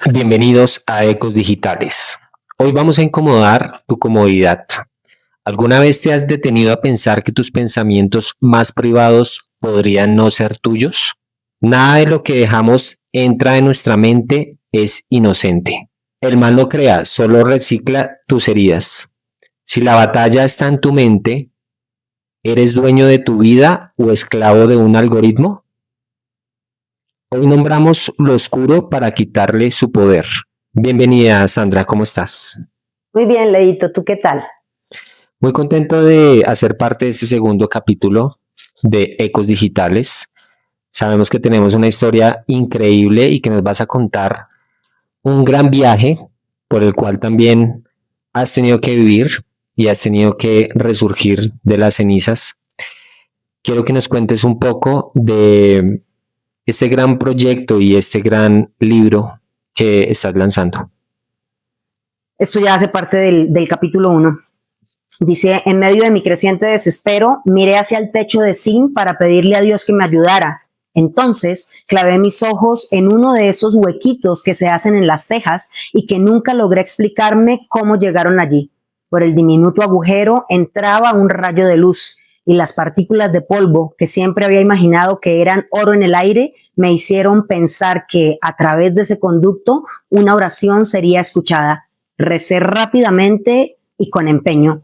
Bienvenidos a Ecos Digitales. Hoy vamos a incomodar tu comodidad. ¿Alguna vez te has detenido a pensar que tus pensamientos más privados podrían no ser tuyos? Nada de lo que dejamos entra en nuestra mente es inocente. El mal no crea, solo recicla tus heridas. Si la batalla está en tu mente, ¿eres dueño de tu vida o esclavo de un algoritmo? Hoy nombramos lo oscuro para quitarle su poder. Bienvenida, Sandra, ¿cómo estás? Muy bien, Leito, ¿tú qué tal? Muy contento de hacer parte de este segundo capítulo de Ecos Digitales. Sabemos que tenemos una historia increíble y que nos vas a contar un gran viaje por el cual también has tenido que vivir y has tenido que resurgir de las cenizas. Quiero que nos cuentes un poco de este gran proyecto y este gran libro que estás lanzando. Esto ya hace parte del capítulo 1. Dice, en medio de mi creciente desespero, miré hacia el techo de zinc para pedirle a Dios que me ayudara. Entonces, clavé mis ojos en uno de esos huequitos que se hacen en las tejas y que nunca logré explicarme cómo llegaron allí. Por el diminuto agujero entraba un rayo de luz y las partículas de polvo que siempre había imaginado que eran oro en el aire me hicieron pensar que a través de ese conducto una oración sería escuchada. Recé rápidamente y con empeño.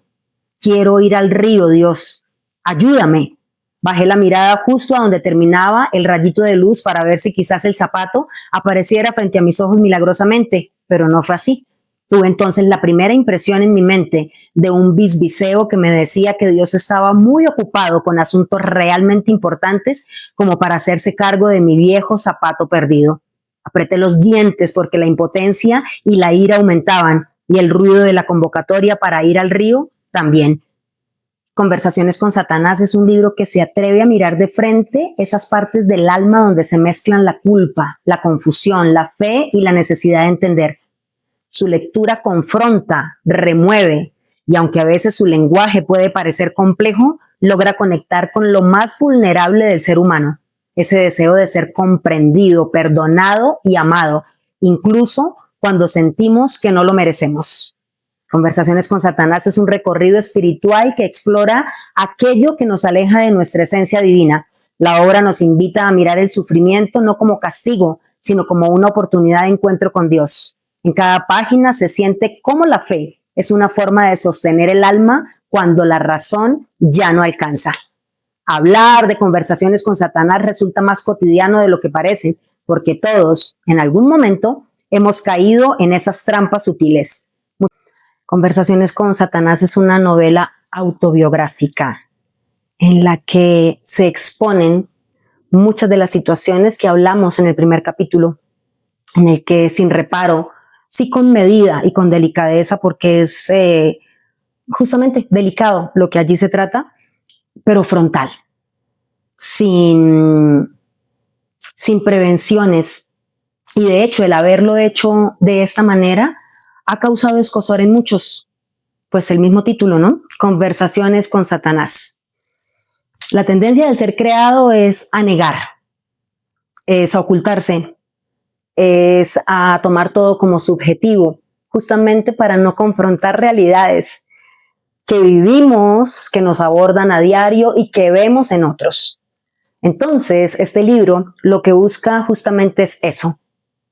Quiero ir al río, Dios. Ayúdame. Bajé la mirada justo a donde terminaba el rayito de luz para ver si quizás el zapato apareciera frente a mis ojos milagrosamente, pero no fue así. Tuve entonces la primera impresión en mi mente de un bisbiseo que me decía que Dios estaba muy ocupado con asuntos realmente importantes como para hacerse cargo de mi viejo zapato perdido. Apreté los dientes porque la impotencia y la ira aumentaban y el ruido de la convocatoria para ir al río también. Conversaciones con Satanás es un libro que se atreve a mirar de frente esas partes del alma donde se mezclan la culpa, la confusión, la fe y la necesidad de entender. Su lectura confronta, remueve, y aunque a veces su lenguaje puede parecer complejo, logra conectar con lo más vulnerable del ser humano, ese deseo de ser comprendido, perdonado y amado, incluso cuando sentimos que no lo merecemos. Conversaciones con Satanás es un recorrido espiritual que explora aquello que nos aleja de nuestra esencia divina. La obra nos invita a mirar el sufrimiento no como castigo, sino como una oportunidad de encuentro con Dios. En cada página se siente cómo la fe es una forma de sostener el alma cuando la razón ya no alcanza. Hablar de conversaciones con Satanás resulta más cotidiano de lo que parece, porque todos, en algún momento, hemos caído en esas trampas sutiles. Conversaciones con Satanás es una novela autobiográfica en la que se exponen muchas de las situaciones que hablamos en el primer capítulo, en el que sin reparo, sí con medida y con delicadeza, porque es justamente delicado lo que allí se trata, pero frontal, sin prevenciones. Y de hecho, el haberlo hecho de esta manera ha causado escozor en muchos. Pues el mismo título, ¿no? Conversaciones con Satanás. La tendencia del ser creado es a negar, es a ocultarse, es a tomar todo como subjetivo, justamente para no confrontar realidades que vivimos, que nos abordan a diario y que vemos en otros. Entonces, este libro lo que busca justamente es eso.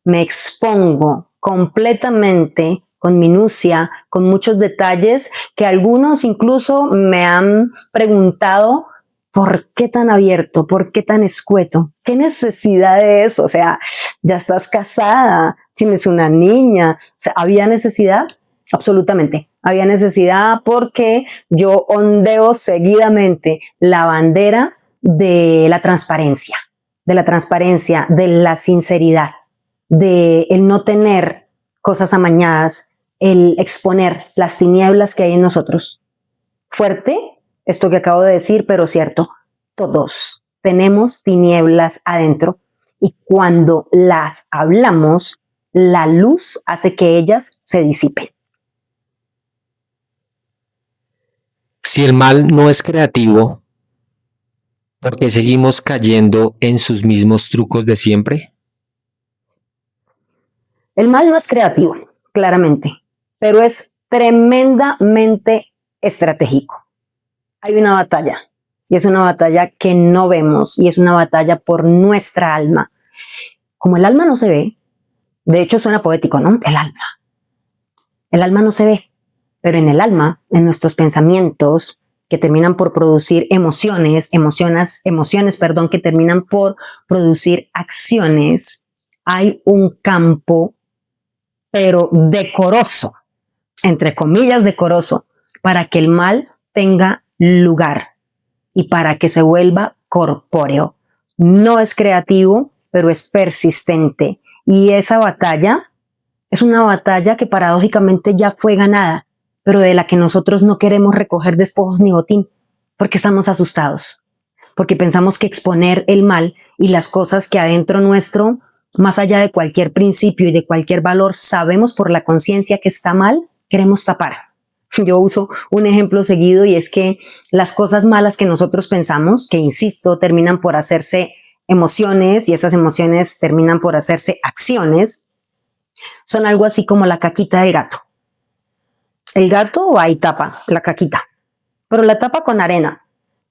Me expongo completamente, con minucia, con muchos detalles que algunos incluso me han preguntado ¿por qué tan abierto? ¿Por qué tan escueto? ¿Qué necesidad de eso? O sea, ya estás casada, tienes una niña. O sea, ¿había necesidad? Absolutamente. Había necesidad porque yo ondeo seguidamente la bandera de la transparencia, de la sinceridad, de el no tener cosas amañadas, el exponer las tinieblas que hay en nosotros. Fuerte esto que acabo de decir, pero cierto, todos tenemos tinieblas adentro y cuando las hablamos, la luz hace que ellas se disipen. Si el mal no es creativo, ¿por qué seguimos cayendo en sus mismos trucos de siempre? El mal no es creativo, claramente, pero es tremendamente estratégico. Hay una batalla, y es una batalla que no vemos, y es una batalla por nuestra alma. Como el alma no se ve, de hecho suena poético, ¿no? El alma no se ve, pero en el alma, en nuestros pensamientos, que terminan por producir emociones, que terminan por producir acciones, hay un campo, pero decoroso, entre comillas decoroso, para que el mal tenga lugar y para que se vuelva corpóreo. No es creativo, pero es persistente. Y esa batalla es una batalla que paradójicamente ya fue ganada, pero de la que nosotros no queremos recoger despojos ni botín, porque estamos asustados, porque pensamos que exponer el mal y las cosas que adentro nuestro, más allá de cualquier principio y de cualquier valor, sabemos por la conciencia que está mal, queremos tapar. Yo uso un ejemplo seguido y es que las cosas malas que nosotros pensamos, que insisto, terminan por hacerse emociones y esas emociones terminan por hacerse acciones, son algo así como la caquita del gato. El gato va y tapa la caquita, pero la tapa con arena.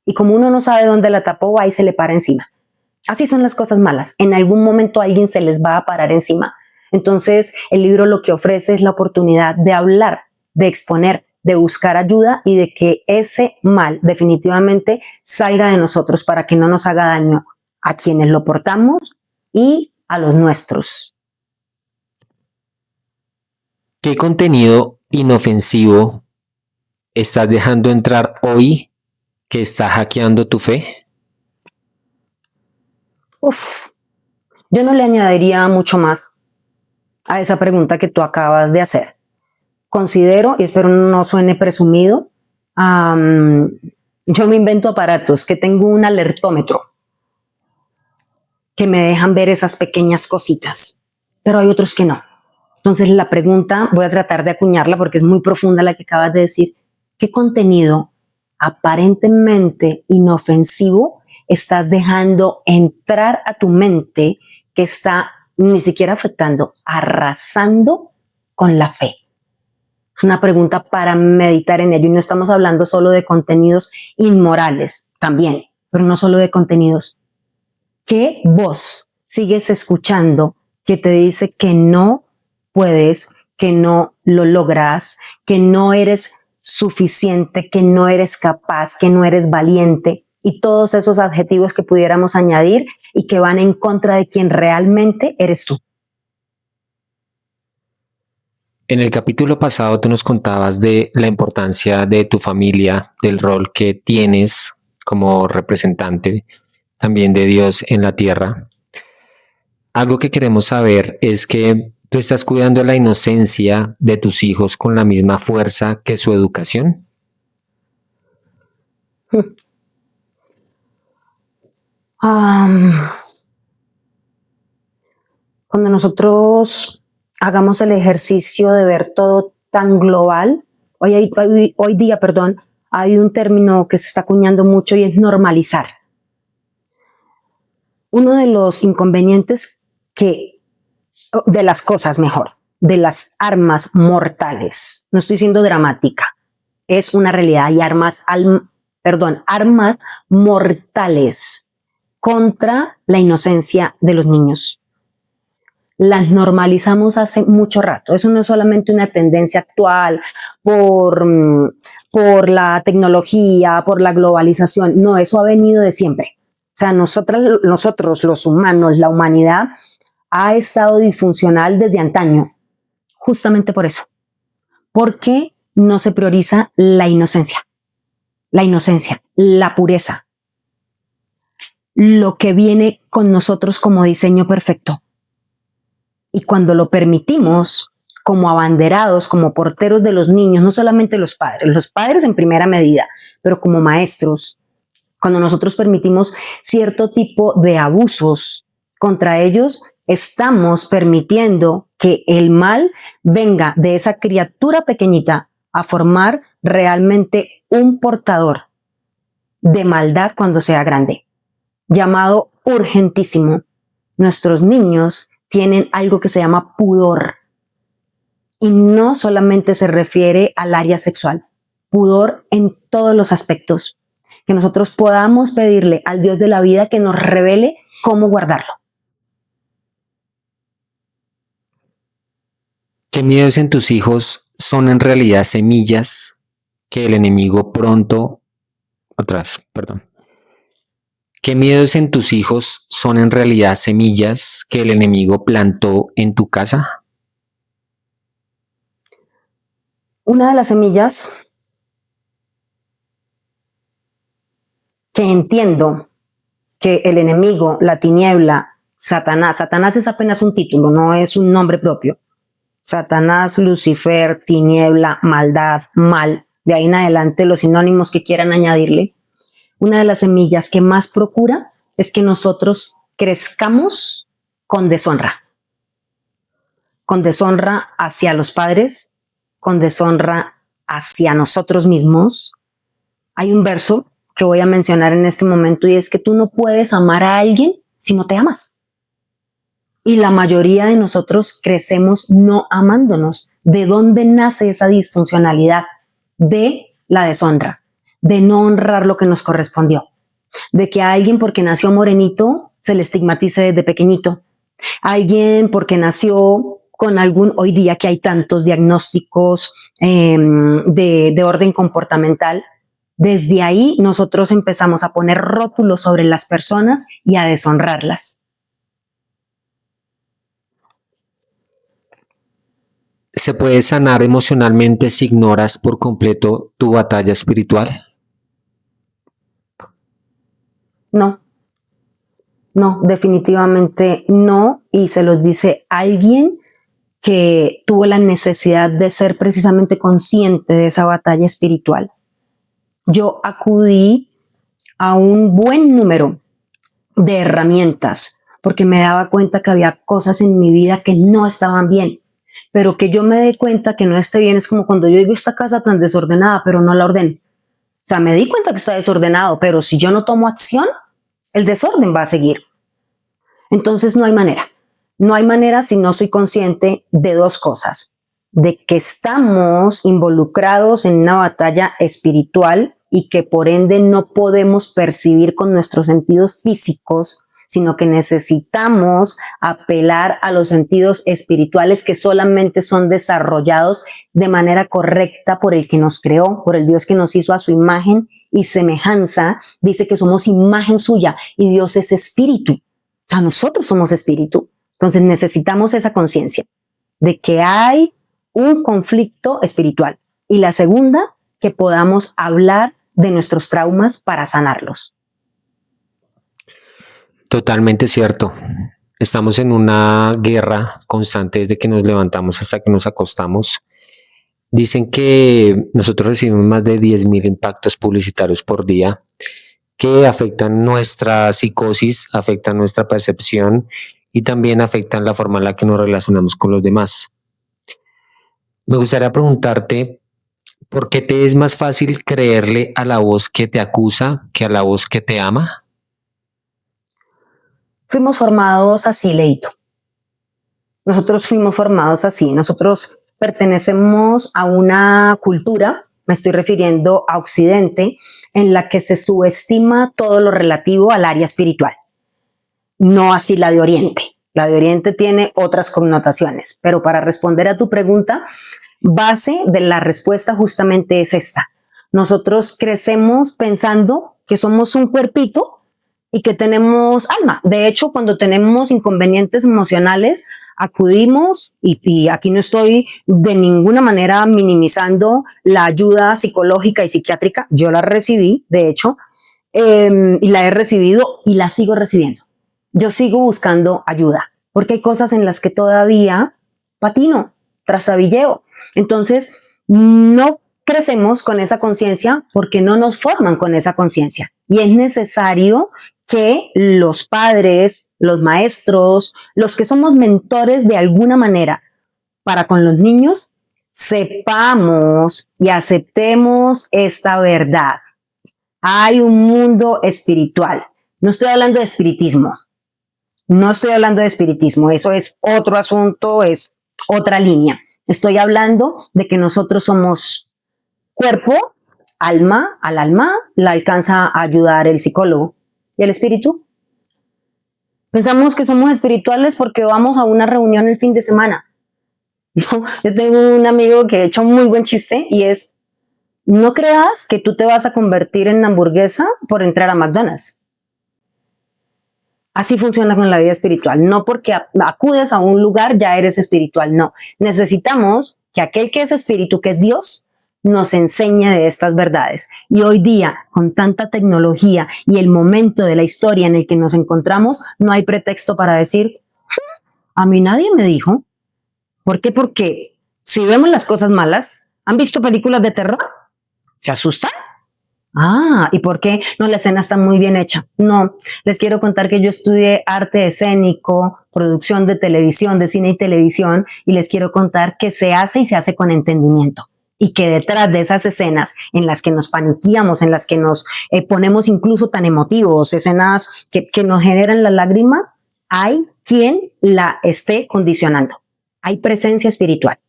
Y como uno no sabe dónde la tapó, va y se le para encima. Así son las cosas malas. En algún momento alguien se les va a parar encima. Entonces, el libro lo que ofrece es la oportunidad de hablar, de exponer, de buscar ayuda y de que ese mal definitivamente salga de nosotros para que no nos haga daño a quienes lo portamos y a los nuestros. ¿Qué contenido inofensivo estás dejando entrar hoy que está hackeando tu fe? Yo no le añadiría mucho más a esa pregunta que tú acabas de hacer. Considero, y espero no suene presumido, yo me invento aparatos que tengo un alertómetro que me dejan ver esas pequeñas cositas, pero hay otros que no. Entonces la pregunta, voy a tratar de acuñarla porque es muy profunda la que acabas de decir. ¿Qué contenido aparentemente inofensivo estás dejando entrar a tu mente que está ni siquiera afectando, arrasando con la fe? Es una pregunta para meditar en ello y no estamos hablando solo de contenidos inmorales, también, pero no solo de contenidos. ¿Qué voz sigues escuchando que te dice que no puedes, que no lo logras, que no eres suficiente, que no eres capaz, que no eres valiente y todos esos adjetivos que pudiéramos añadir y que van en contra de quien realmente eres tú? En el capítulo pasado tú nos contabas de la importancia de tu familia, del rol que tienes como representante también de Dios en la tierra. Algo que queremos saber es que tú estás cuidando la inocencia de tus hijos con la misma fuerza que su educación. Cuando nosotros hagamos el ejercicio de ver todo tan global, hoy día, hay un término que se está acuñando mucho y es normalizar. Uno de los inconvenientes de las cosas mejor, de las armas mortales, no estoy siendo dramática, es una realidad y armas mortales contra la inocencia de los niños. Las normalizamos hace mucho rato. Eso no es solamente una tendencia actual por la tecnología, por la globalización. No, eso ha venido de siempre. O sea, nosotros los humanos, la humanidad, ha estado disfuncional desde antaño, justamente por eso. Porque no se prioriza la inocencia, la pureza, lo que viene con nosotros como diseño perfecto. Y cuando lo permitimos, como abanderados, como porteros de los niños, no solamente los padres en primera medida, pero como maestros, cuando nosotros permitimos cierto tipo de abusos contra ellos, estamos permitiendo que el mal venga de esa criatura pequeñita a formar realmente un portador de maldad cuando sea grande, llamado urgentísimo. Nuestros niños tienen algo que se llama pudor. Y no solamente se refiere al área sexual, pudor en todos los aspectos. Que nosotros podamos pedirle al Dios de la vida que nos revele cómo guardarlo. ¿Qué miedos en tus hijos son en realidad semillas que el enemigo pronto... ¿Qué miedos en tus hijos son en realidad semillas que el enemigo plantó en tu casa? Una de las semillas que entiendo que el enemigo, la tiniebla, Satanás es apenas un título, no es un nombre propio. Satanás, Lucifer, tiniebla, maldad, mal, de ahí en adelante los sinónimos que quieran añadirle. Una de las semillas que más procura es que nosotros crezcamos con deshonra hacia los padres, con deshonra hacia nosotros mismos. Hay un verso que voy a mencionar en este momento y es que tú no puedes amar a alguien si no te amas. Y la mayoría de nosotros crecemos no amándonos. ¿De dónde nace esa disfuncionalidad? De la deshonra, de no honrar lo que nos correspondió. De que a alguien porque nació morenito se le estigmatice desde pequeñito. A alguien porque nació con hoy día que hay tantos diagnósticos de orden comportamental, desde ahí nosotros empezamos a poner rótulos sobre las personas y a deshonrarlas. ¿Se puede sanar emocionalmente si ignoras por completo tu batalla espiritual? No, definitivamente no. Y se los dice alguien que tuvo la necesidad de ser precisamente consciente de esa batalla espiritual. Yo acudí a un buen número de herramientas porque me daba cuenta que había cosas en mi vida que no estaban bien. Pero que yo me dé cuenta que no esté bien es como cuando yo digo esta casa tan desordenada, pero no la ordeno. O sea, me di cuenta que está desordenado, pero si yo no tomo acción, el desorden va a seguir. Entonces no hay manera. No hay manera si no soy consciente de dos cosas. De que estamos involucrados en una batalla espiritual y que por ende no podemos percibir con nuestros sentidos físicos, sino que necesitamos apelar a los sentidos espirituales que solamente son desarrollados de manera correcta por el que nos creó, por el Dios que nos hizo a su imagen y semejanza. Dice que somos imagen suya y Dios es espíritu. O sea, nosotros somos espíritu. Entonces necesitamos esa conciencia de que hay un conflicto espiritual. Y la segunda, que podamos hablar de nuestros traumas para sanarlos. Totalmente cierto. Estamos en una guerra constante desde que nos levantamos hasta que nos acostamos. Dicen que nosotros recibimos más de 10.000 impactos publicitarios por día que afectan nuestra psicosis, afectan nuestra percepción y también afectan la forma en la que nos relacionamos con los demás. Me gustaría preguntarte, ¿por qué te es más fácil creerle a la voz que te acusa que a la voz que te ama? Fuimos formados así, Leito. Nosotros fuimos formados así. Nosotros pertenecemos a una cultura, me estoy refiriendo a Occidente, en la que se subestima todo lo relativo al área espiritual. No así la de Oriente. La de Oriente tiene otras connotaciones, pero para responder a tu pregunta, base de la respuesta justamente es esta. Nosotros crecemos pensando que somos un cuerpito y que tenemos alma. De hecho, cuando tenemos inconvenientes emocionales, acudimos, y aquí no estoy de ninguna manera minimizando la ayuda psicológica y psiquiátrica, yo la recibí, de hecho, y la he recibido y la sigo recibiendo. Yo sigo buscando ayuda, porque hay cosas en las que todavía patino, trastabilleo. Entonces, no crecemos con esa conciencia porque no nos forman con esa conciencia. Y es necesario que los padres, los maestros, los que somos mentores de alguna manera para con los niños, sepamos y aceptemos esta verdad. Hay un mundo espiritual. No estoy hablando de espiritismo. No estoy hablando de espiritismo, eso es otro asunto, es otra línea. Estoy hablando de que nosotros somos cuerpo, alma, al alma la alcanza a ayudar el psicólogo. ¿Y el espíritu? Pensamos que somos espirituales porque vamos a una reunión el fin de semana. No, yo tengo un amigo que ha hecho un muy buen chiste y es, no creas que tú te vas a convertir en hamburguesa por entrar a McDonald's. Así funciona con la vida espiritual. No porque acudes a un lugar ya eres espiritual. No. Necesitamos que aquel que es espíritu, que es Dios, nos enseñe de estas verdades. Y hoy día, con tanta tecnología y el momento de la historia en el que nos encontramos, no hay pretexto para decir, a mí nadie me dijo. ¿Por qué? Porque si vemos las cosas malas, ¿han visto películas de terror? ¿Se asustan? Ah, ¿y por qué? No, la escena está muy bien hecha. No, les quiero contar que yo estudié arte escénico, producción de televisión, de cine y televisión, y les quiero contar que se hace y se hace con entendimiento. Y que detrás de esas escenas en las que nos paniqueamos, en las que nos ponemos incluso tan emotivos, escenas que nos generan la lágrima, hay quien la esté condicionando. Hay presencia espiritual.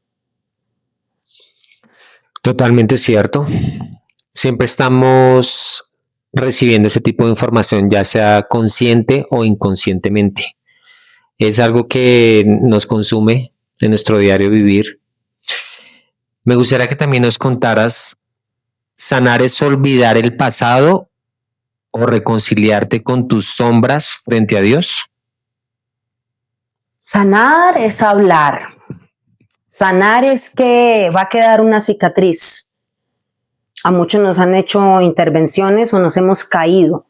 Totalmente cierto. Siempre estamos recibiendo ese tipo de información, ya sea consciente o inconscientemente. Es algo que nos consume en nuestro diario vivir. Me gustaría que también nos contaras, ¿sanar es olvidar el pasado o reconciliarte con tus sombras frente a Dios? Sanar es hablar. Sanar es que va a quedar una cicatriz. A muchos nos han hecho intervenciones o nos hemos caído.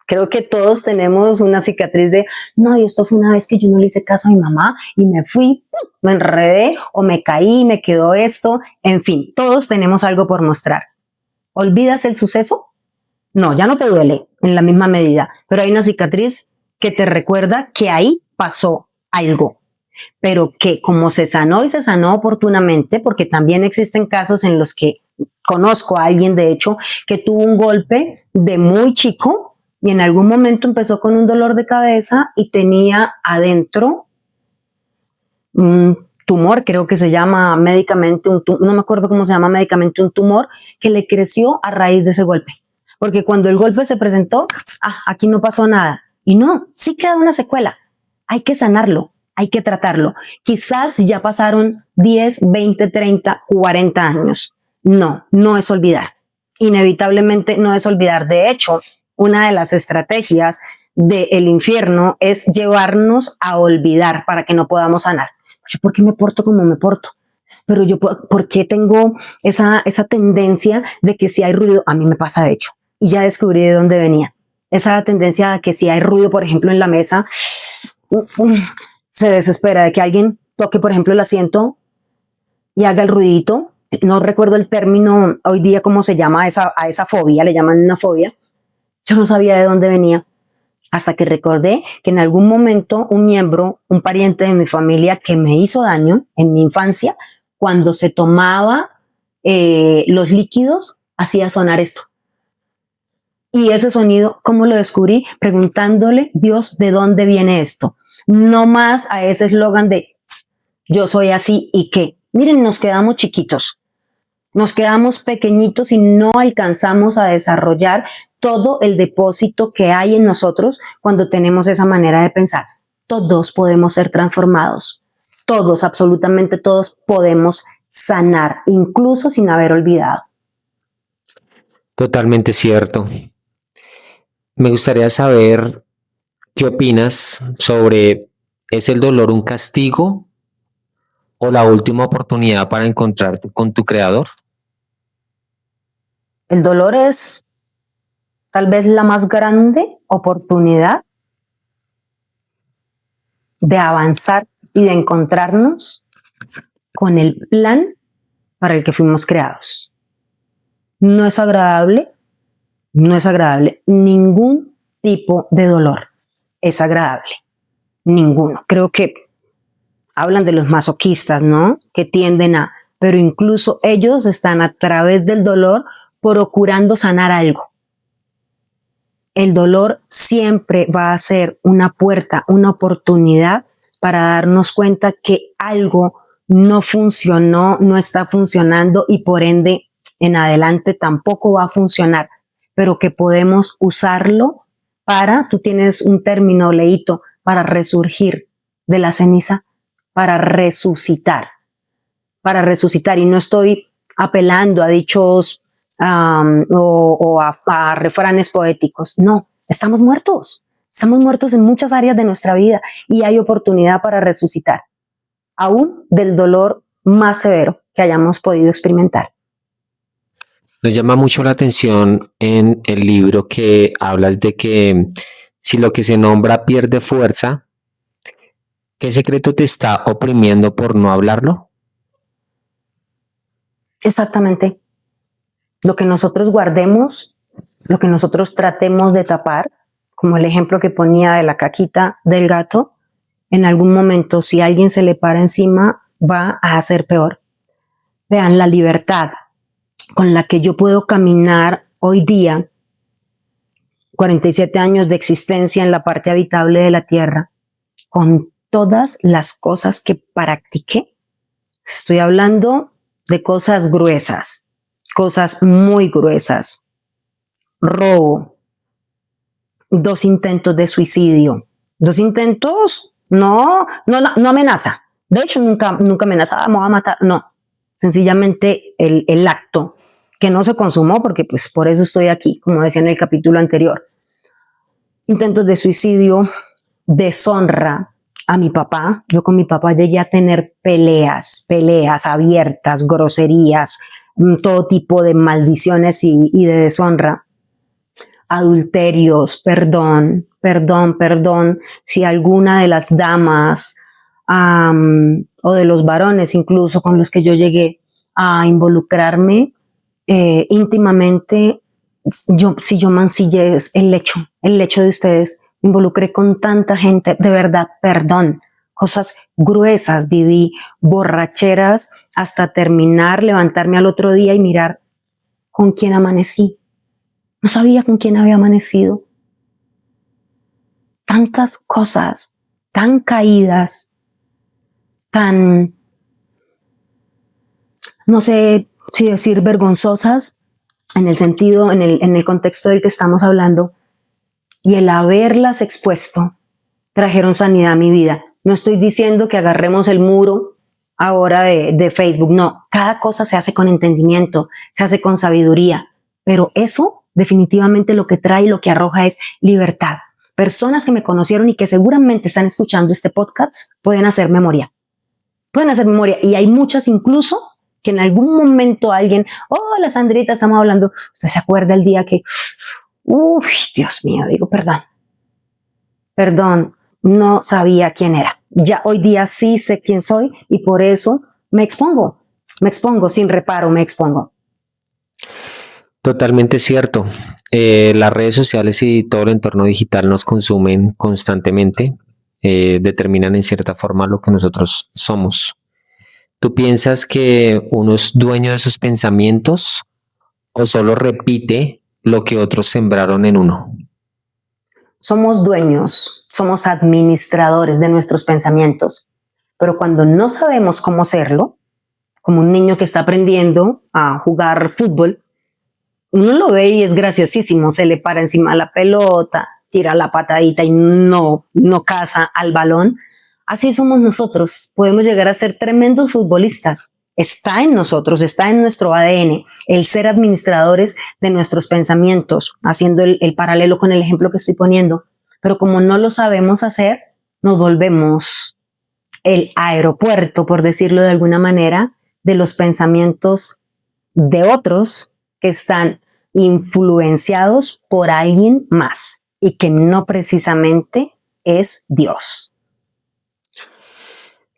Creo que todos tenemos una cicatriz de, no, y esto fue una vez que yo no le hice caso a mi mamá y me fui, me enredé o me caí, me quedó esto. En fin, todos tenemos algo por mostrar. ¿Olvidas el suceso? No, ya no te duele en la misma medida, pero hay una cicatriz que te recuerda que ahí pasó algo, pero que como se sanó y se sanó oportunamente, porque también existen casos en los que conozco a alguien, de hecho, que tuvo un golpe de muy chico y en algún momento empezó con un dolor de cabeza y tenía adentro un tumor, creo que se llama médicamente, no me acuerdo cómo se llama médicamente, un tumor que le creció a raíz de ese golpe. Porque cuando el golpe se presentó, aquí no pasó nada. Y no, sí queda una secuela. Hay que sanarlo, hay que tratarlo. Quizás ya pasaron 10, 20, 30, 40 años. No, no es olvidar. Inevitablemente no es olvidar. De hecho, una de las estrategias del infierno es llevarnos a olvidar para que no podamos sanar. Yo, ¿por qué me porto como me porto? Pero yo, ¿por qué tengo esa tendencia de que si hay ruido? A mí me pasa, de hecho, y ya descubrí de dónde venía. Esa tendencia de que si hay ruido, por ejemplo, en la mesa, se desespera de que alguien toque, por ejemplo, el asiento y haga el ruidito. No recuerdo el término hoy día, cómo se llama a esa fobia, le llaman una fobia. Yo no sabía de dónde venía, hasta que recordé que en algún momento un miembro, un pariente de mi familia que me hizo daño en mi infancia, cuando se tomaba los líquidos, hacía sonar esto. Y ese sonido, ¿cómo lo descubrí? Preguntándole, Dios, ¿de dónde viene esto? No más a ese eslogan de yo soy así y qué. Miren, nos quedamos chiquitos, nos quedamos pequeñitos y no alcanzamos a desarrollar todo el depósito que hay en nosotros cuando tenemos esa manera de pensar. Todos podemos ser transformados, todos, absolutamente todos podemos sanar, incluso sin haber olvidado. Totalmente cierto. Me gustaría saber qué opinas sobre, ¿es el dolor un castigo o la última oportunidad para encontrarte con tu creador? El dolor es tal vez la más grande oportunidad de avanzar y de encontrarnos con el plan para el que fuimos creados. No es agradable, no es agradable. Ningún tipo de dolor es agradable. Ninguno. Creo que hablan de los masoquistas, ¿no? Que tienden a, pero incluso ellos están a través del dolor procurando sanar algo. El dolor siempre va a ser una puerta, una oportunidad para darnos cuenta que algo no funcionó, no está funcionando y por ende en adelante tampoco va a funcionar, pero que podemos usarlo para, tú tienes un término, Leito, para resurgir de la ceniza, para resucitar, y no estoy apelando a dichos o a refranes poéticos, no, estamos muertos en muchas áreas de nuestra vida y hay oportunidad para resucitar, aún del dolor más severo que hayamos podido experimentar. Nos llama mucho la atención en el libro que hablas de que si lo que se nombra pierde fuerza, ¿qué secreto te está oprimiendo por no hablarlo? Exactamente. Lo que nosotros guardemos, lo que nosotros tratemos de tapar, como el ejemplo que ponía de la caquita del gato, en algún momento, si alguien se le para encima, va a hacer peor. Vean, la libertad con la que yo puedo caminar hoy día, 47 años de existencia en la parte habitable de la Tierra, con todas las cosas que practiqué. Estoy hablando de cosas gruesas, cosas muy gruesas. Robo, 2 intentos de suicidio. 2 intentos, no amenaza. De hecho, nunca amenazaba, me va a matar. No, sencillamente el acto que no se consumó, porque pues por eso estoy aquí, como decía en el capítulo anterior. Intentos de suicidio, deshonra a mi papá. Yo con mi papá llegué a tener peleas abiertas, groserías, todo tipo de maldiciones y de deshonra. Adulterios, perdón. Si alguna de las damas o de los varones incluso con los que yo llegué a involucrarme íntimamente, si yo mancillé el lecho de ustedes, me involucré con tanta gente, de verdad, perdón. Cosas gruesas viví, borracheras, hasta terminar, levantarme al otro día y mirar con quién amanecí. No sabía con quién había amanecido. Tantas cosas tan caídas, tan, no sé si decir vergonzosas, en el sentido, en el contexto del que estamos hablando, y el haberlas expuesto trajeron sanidad a mi vida. No estoy diciendo que agarremos el muro ahora de Facebook, no, cada cosa se hace con entendimiento, se hace con sabiduría, pero eso definitivamente lo que trae, lo que arroja es libertad. Personas que me conocieron y que seguramente están escuchando este podcast pueden hacer memoria, y hay muchas incluso que en algún momento alguien, hola Sandrita, estamos hablando, usted se acuerda el día que, Dios mío, digo, perdón, no sabía quién era. Ya hoy día sí sé quién soy y por eso me expongo sin reparo, me expongo. Totalmente cierto. Las redes sociales y todo el entorno digital nos consumen constantemente, determinan en cierta forma lo que nosotros somos. ¿Tú piensas que uno es dueño de sus pensamientos o solo repite lo que otros sembraron en uno? Somos dueños, somos administradores de nuestros pensamientos, pero cuando no sabemos cómo serlo, como un niño que está aprendiendo a jugar fútbol, uno lo ve y es graciosísimo, se le para encima la pelota, tira la patadita y no caza al balón. Así somos nosotros, podemos llegar a ser tremendos futbolistas. Está en nosotros, está en nuestro ADN, el ser administradores de nuestros pensamientos, haciendo el paralelo con el ejemplo que estoy poniendo. Pero como no lo sabemos hacer, nos volvemos el aeropuerto, por decirlo de alguna manera, de los pensamientos de otros que están influenciados por alguien más y que no precisamente es Dios.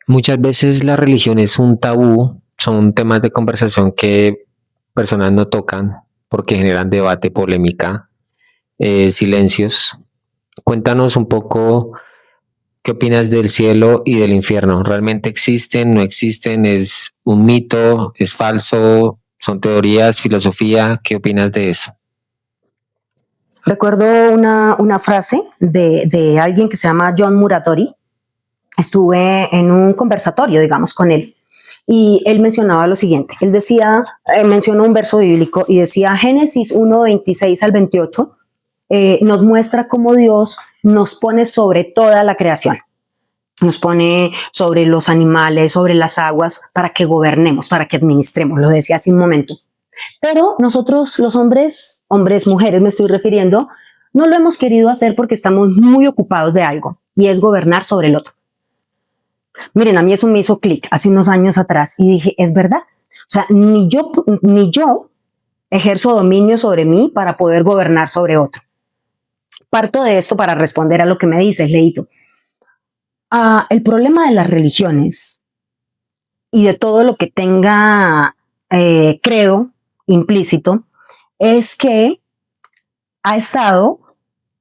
Muchas veces la religión es un tabú, son temas de conversación que personas no tocan porque generan debate, polémica, silencios. Cuéntanos un poco qué opinas del cielo y del infierno. ¿Realmente existen? ¿No existen? ¿Es un mito? ¿Es falso? ¿Son teorías? ¿Filosofía? ¿Qué opinas de eso? Recuerdo una frase de alguien que se llama John Muratori. Estuve en un conversatorio, digamos, con él. Y él mencionaba lo siguiente. Él decía, mencionó un verso bíblico y decía, Génesis 1, 26 al 28, nos muestra cómo Dios nos pone sobre toda la creación. Nos pone sobre los animales, sobre las aguas, para que gobernemos, para que administremos, lo decía hace un momento. Pero nosotros, los hombres, mujeres me estoy refiriendo, no lo hemos querido hacer porque estamos muy ocupados de algo, y es gobernar sobre el otro. Miren, a mí eso me hizo clic hace unos años atrás y dije, es verdad. O sea, ni yo ejerzo dominio sobre mí para poder gobernar sobre otro. Parto de esto para responder a lo que me dices, Leito. El problema de las religiones y de todo lo que tenga credo implícito es que ha estado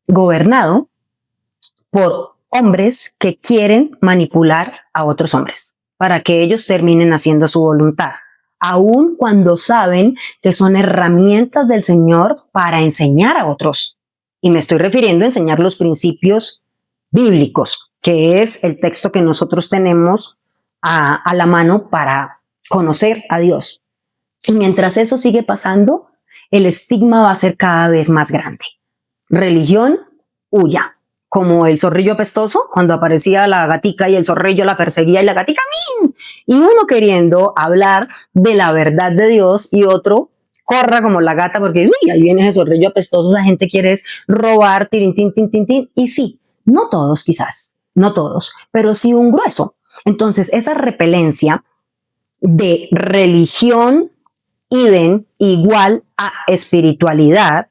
gobernado por hombres que quieren manipular a otros hombres para que ellos terminen haciendo su voluntad, aun cuando saben que son herramientas del Señor para enseñar a otros. Y me estoy refiriendo a enseñar los principios bíblicos, que es el texto que nosotros tenemos a la mano para conocer a Dios. Y mientras eso sigue pasando, el estigma va a ser cada vez más grande. Religión, huya. Como el zorrillo apestoso, cuando aparecía la gatica y el zorrillo la perseguía y la gatica ¡min! Y uno queriendo hablar de la verdad de Dios y otro corra como la gata porque uy, ahí viene ese zorrillo apestoso, esa gente quiere robar, tirin, tin, tin, tin, tin. Y sí, no todos quizás, no todos, pero sí un grueso. Entonces, esa repelencia de religión igual a espiritualidad,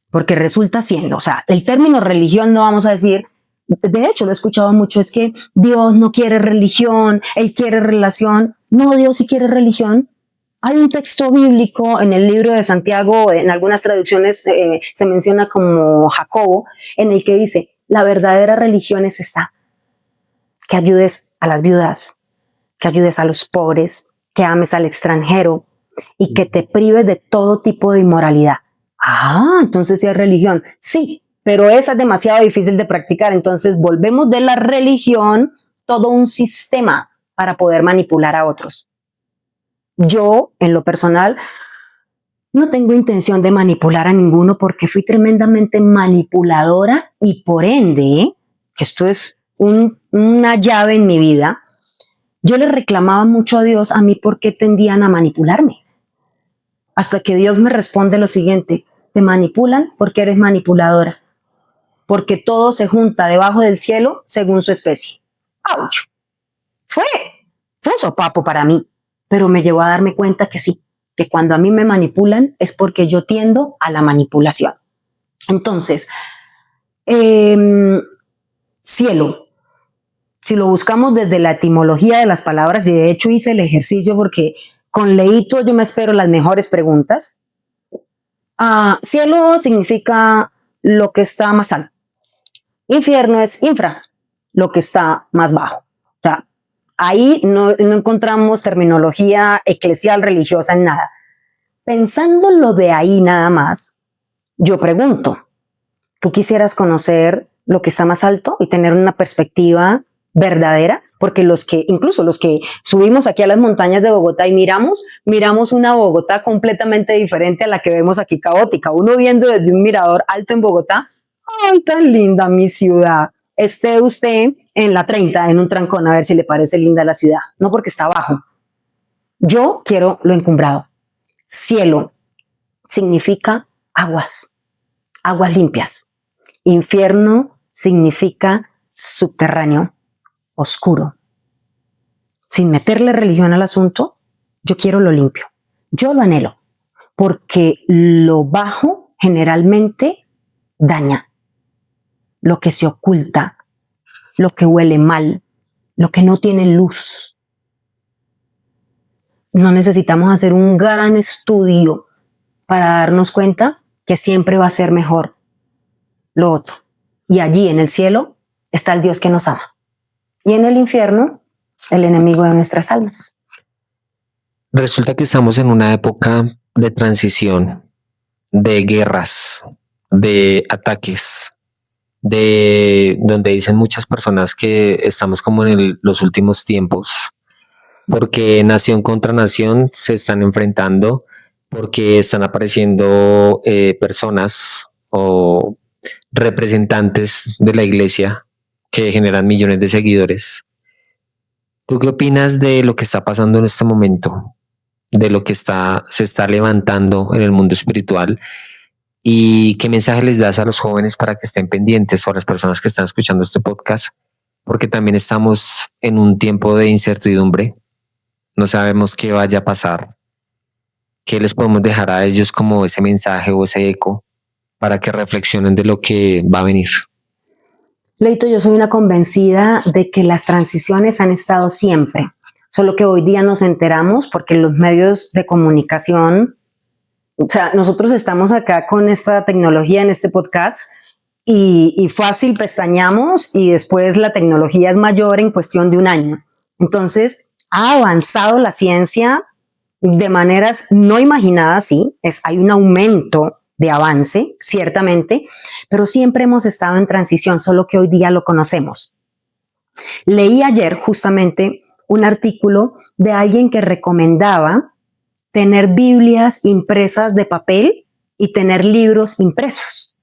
porque resulta siendo, o sea, el término religión no vamos a decir, de hecho lo he escuchado mucho, es que Dios no quiere religión, Él quiere relación. No, Dios sí quiere religión. Hay un texto bíblico en el libro de Santiago, en algunas traducciones se menciona como Jacobo, en el que dice, la verdadera religión es esta, que ayudes a las viudas, que ayudes a los pobres, que ames al extranjero y que te prives de todo tipo de inmoralidad. Entonces sí es religión. Sí, pero esa es demasiado difícil de practicar. Entonces volvemos de la religión todo un sistema para poder manipular a otros. Yo, en lo personal, no tengo intención de manipular a ninguno porque fui tremendamente manipuladora y por ende, que esto es una llave en mi vida, yo le reclamaba mucho a Dios a mí por qué tendían a manipularme. Hasta que Dios me responde lo siguiente, te manipulan porque eres manipuladora, porque todo se junta debajo del cielo según su especie. ¡Auch! Fue un sopapo para mí, pero me llevó a darme cuenta que sí, que cuando a mí me manipulan es porque yo tiendo a la manipulación. Entonces, cielo, si lo buscamos desde la etimología de las palabras, y de hecho hice el ejercicio porque con Leito yo me espero las mejores preguntas. Cielo significa lo que está más alto. Infierno es infra, lo que está más bajo. O sea, ahí no encontramos terminología eclesial religiosa en nada. Pensando lo de ahí nada más, yo pregunto, ¿tú quisieras conocer lo que está más alto y tener una perspectiva verdadera? Porque incluso los que subimos aquí a las montañas de Bogotá y miramos una Bogotá completamente diferente a la que vemos aquí caótica. Uno viendo desde un mirador alto en Bogotá, ¡ay, tan linda mi ciudad! Esté usted en la 30, en un trancón, a ver si le parece linda la ciudad. No porque está abajo. Yo quiero lo encumbrado. Cielo significa aguas limpias. Infierno significa subterráneo, oscuro. Sin meterle religión al asunto, yo quiero lo limpio. Yo lo anhelo, porque lo bajo generalmente daña. Lo que se oculta, lo que huele mal, lo que no tiene luz. No necesitamos hacer un gran estudio para darnos cuenta que siempre va a ser mejor lo otro. Y allí en el cielo está el Dios que nos ama. Y en el infierno, el enemigo de nuestras almas. Resulta que estamos en una época de transición, de guerras, de ataques, de donde dicen muchas personas que estamos como en los últimos tiempos, porque nación contra nación se están enfrentando, porque están apareciendo personas o representantes de la iglesia que generan millones de seguidores. ¿Tú qué opinas de lo que está pasando en este momento? De lo que se está levantando en el mundo espiritual, y qué mensaje les das a los jóvenes para que estén pendientes, o a las personas que están escuchando este podcast, porque también estamos en un tiempo de incertidumbre, no sabemos qué vaya a pasar, qué les podemos dejar a ellos como ese mensaje o ese eco para que reflexionen de lo que va a venir. Leito, yo soy una convencida de que las transiciones han estado siempre, solo que hoy día nos enteramos porque los medios de comunicación, o sea, nosotros estamos acá con esta tecnología en este podcast y fácil pestañamos y después la tecnología es mayor en cuestión de un año. Entonces, ha avanzado la ciencia de maneras no imaginadas, sí, hay un aumento de avance, ciertamente, pero siempre hemos estado en transición, solo que hoy día lo conocemos. Leí ayer justamente un artículo de alguien que recomendaba tener Biblias impresas de papel y tener libros impresos.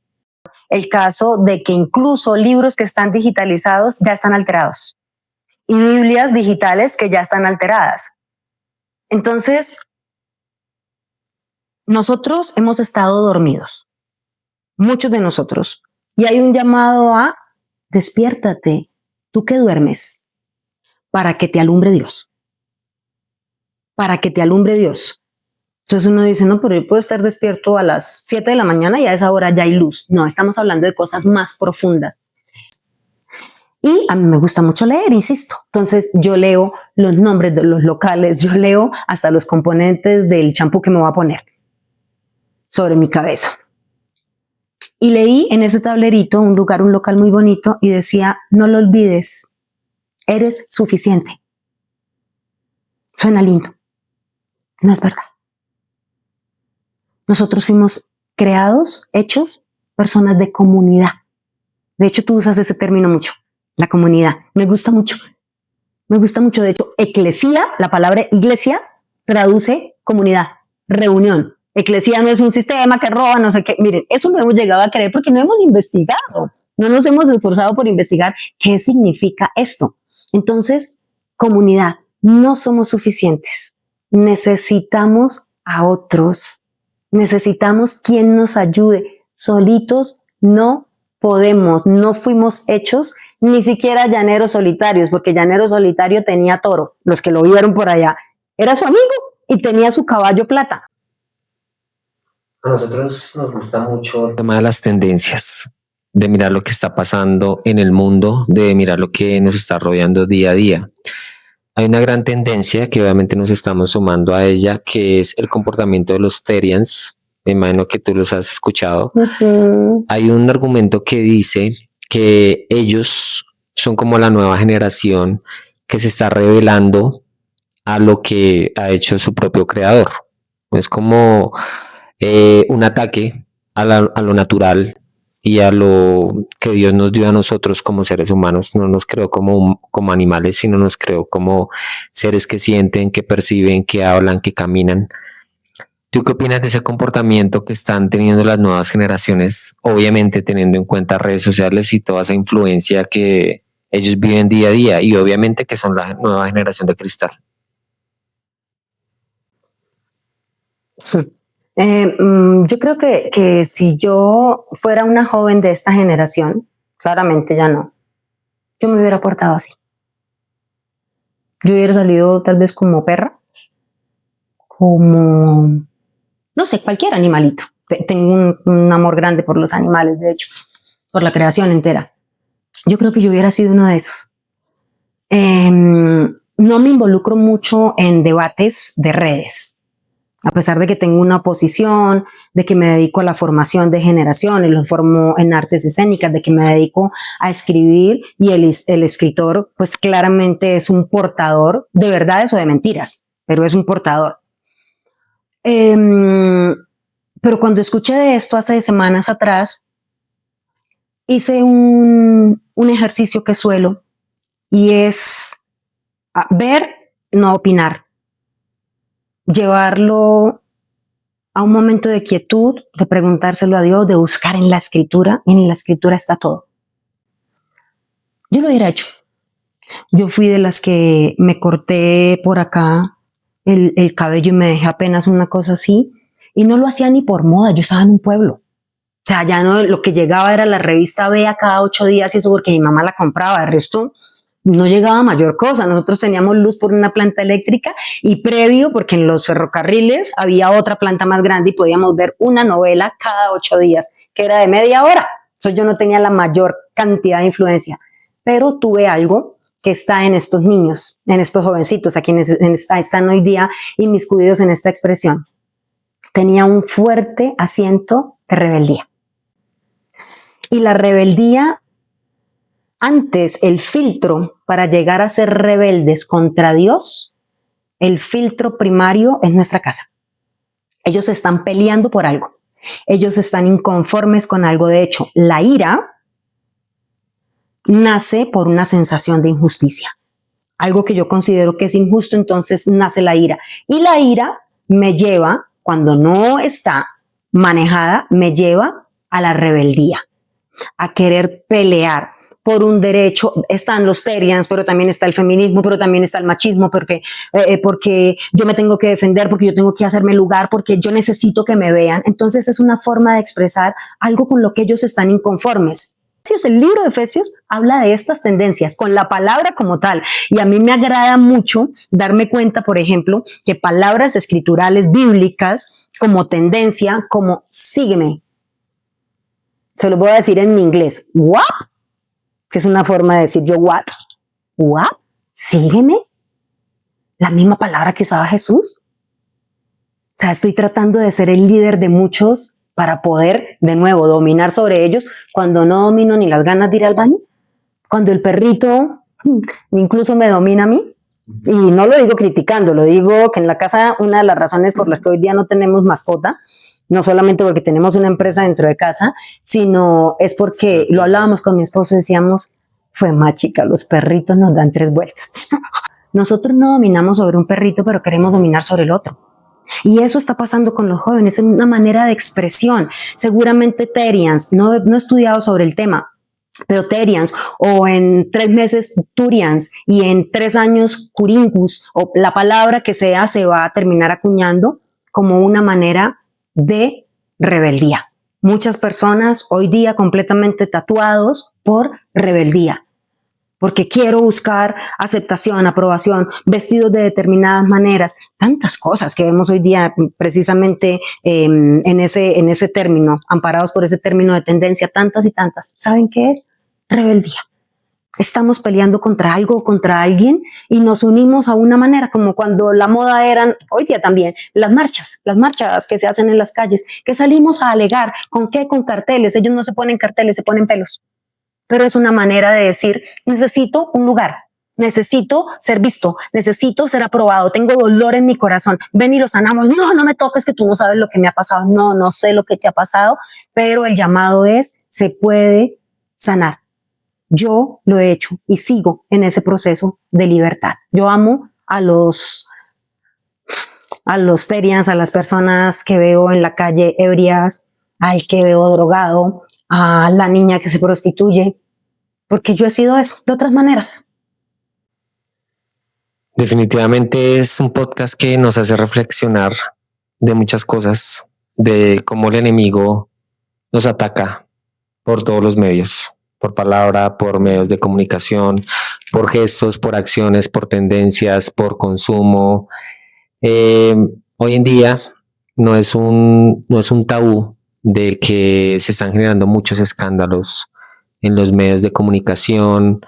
El caso de que incluso libros que están digitalizados ya están alterados y Biblias digitales que ya están alteradas. Entonces, nosotros hemos estado dormidos, muchos de nosotros, y hay un llamado a despiértate, tú que duermes, para que te alumbre Dios. Para que te alumbre Dios. Entonces uno dice, no, pero yo puedo estar despierto a las 7 de la mañana y a esa hora ya hay luz. No, estamos hablando de cosas más profundas. Y a mí me gusta mucho leer, insisto. Entonces yo leo los nombres de los locales, yo leo hasta los componentes del champú que me voy a poner sobre mi cabeza. Y leí en ese tablerito un local muy bonito y decía, no lo olvides, eres suficiente. Suena lindo. No es verdad. Nosotros fuimos creados, hechos, personas de comunidad. De hecho, tú usas ese término mucho, la comunidad. Me gusta mucho. Me gusta mucho. De hecho, eclesía, la palabra iglesia, traduce comunidad, reunión. Eclesía no es un sistema que roba, no sé qué. Miren, eso no hemos llegado a creer porque no hemos investigado. No nos hemos esforzado por investigar qué significa esto. Entonces, comunidad, no somos suficientes. Necesitamos a otros. Necesitamos quien nos ayude. Solitos no podemos, no fuimos hechos ni siquiera llaneros solitarios, porque llanero solitario tenía toro, los que lo vieron por allá. Era su amigo y tenía su caballo plata. A nosotros nos gusta mucho el tema de las tendencias, de mirar lo que está pasando en el mundo, de mirar lo que nos está rodeando día a día. Hay una gran tendencia que obviamente nos estamos sumando a ella, que es el comportamiento de los Terians. Me imagino que tú los has escuchado. Hay un argumento que dice que ellos son como la nueva generación que se está revelando a lo que ha hecho su propio creador. Es como un ataque a lo natural y a lo que Dios nos dio a nosotros como seres humanos. No nos creó como animales, sino nos creó como seres que sienten, que perciben, que hablan, que caminan. ¿Tú qué opinas de ese comportamiento que están teniendo las nuevas generaciones, obviamente teniendo en cuenta redes sociales y toda esa influencia que ellos viven día a día, y obviamente que son la nueva generación de cristal? Yo creo que si yo fuera una joven de esta generación, claramente ya no, yo me hubiera portado así. Yo hubiera salido tal vez como perra, como, no sé, cualquier animalito. Tengo un amor grande por los animales, de hecho, por la creación entera. Yo creo que yo hubiera sido uno de esos. No me involucro mucho en debates de redes. A pesar de que tengo una posición, de que me dedico a la formación de generaciones, los formo en artes escénicas, de que me dedico a escribir, y el escritor pues claramente es un portador de verdades o de mentiras, pero es un portador. Pero Pero cuando escuché de esto hace semanas atrás, hice un ejercicio que suelo y es ver, no opinar. Llevarlo a un momento de quietud, de preguntárselo a Dios, de buscar en la escritura. En la escritura está todo. Yo lo hubiera hecho. Yo fui de las que me corté por acá el cabello y me dejé apenas una cosa así. Y no lo hacía ni por moda, yo estaba en un pueblo. O sea, ya no, lo que llegaba era la revista Bea cada 8 días y eso porque mi mamá la compraba. El resto no llegaba a mayor cosa. Nosotros teníamos luz por una planta eléctrica y previo, porque en los ferrocarriles había otra planta más grande y podíamos ver una novela cada 8 días, que era de media hora. Entonces yo no tenía la mayor cantidad de influencia, pero tuve algo que está en estos niños, en estos jovencitos, a quienes están hoy día inmiscuidos en esta expresión. Tenía un fuerte asiento de rebeldía. Y la rebeldía, antes el filtro para llegar a ser rebeldes contra Dios, el filtro primario es nuestra casa. Ellos están peleando por algo. Ellos están inconformes con algo. De hecho, la ira nace por una sensación de injusticia. Algo que yo considero que es injusto, entonces nace la ira. Y la ira me lleva, cuando no está manejada, me lleva a la rebeldía, a querer pelear por un derecho. Están los terians, pero también está el feminismo, pero también está el machismo, porque yo me tengo que defender, porque yo tengo que hacerme lugar, porque yo necesito que me vean. Entonces es una forma de expresar algo con lo que ellos están inconformes. El libro de Efesios habla de estas tendencias con la palabra como tal, y a mí me agrada mucho darme cuenta, por ejemplo, que palabras escriturales bíblicas como tendencia, como sígueme, se lo voy a decir en mi inglés, what, que es una forma de decir yo what, sígueme, la misma palabra que usaba Jesús. O sea, estoy tratando de ser el líder de muchos para poder, de nuevo, dominar sobre ellos cuando no domino ni las ganas de ir al baño, cuando el perrito incluso me domina a mí. Y no lo digo criticando, lo digo que en la casa una de las razones por las que hoy día no tenemos mascota, no solamente porque tenemos una empresa dentro de casa, sino es porque lo hablábamos con mi esposo y decíamos, fue más chica, los perritos nos dan 3 vueltas. Nosotros no dominamos sobre un perrito, pero queremos dominar sobre el otro. Y eso está pasando con los jóvenes, es una manera de expresión. Seguramente Terians, no he estudiado sobre el tema, pero Terians, o en 3 meses Turians, y en 3 años Curingus, o la palabra que sea, se va a terminar acuñando como una manera de rebeldía. Muchas personas hoy día completamente tatuados por rebeldía, porque quiero buscar aceptación, aprobación, vestidos de determinadas maneras, tantas cosas que vemos hoy día precisamente en ese término, amparados por ese término de tendencia, tantas y tantas. ¿Saben qué es? Rebeldía. Estamos peleando contra algo o contra alguien y nos unimos a una manera, como cuando la moda eran, hoy día también, las marchas que se hacen en las calles, que salimos a alegar. ¿Con qué? Con carteles. Ellos no se ponen carteles, se ponen pelos. Pero es una manera de decir, necesito un lugar, necesito ser visto, necesito ser aprobado, tengo dolor en mi corazón, ven y lo sanamos. No, no me toques, que tú no sabes lo que me ha pasado. No, no sé lo que te ha pasado, pero el llamado es, se puede sanar. Yo lo he hecho y sigo en ese proceso de libertad. Yo amo a los terians, a las personas que veo en la calle ebrias, al que veo drogado, a la niña que se prostituye, porque yo he sido eso de otras maneras. Definitivamente es un podcast que nos hace reflexionar de muchas cosas, de cómo el enemigo nos ataca por todos los medios, por palabra, por medios de comunicación, por gestos, por acciones, por tendencias, por consumo. Hoy en día no es un tabú de que se están generando muchos escándalos en los medios de comunicación,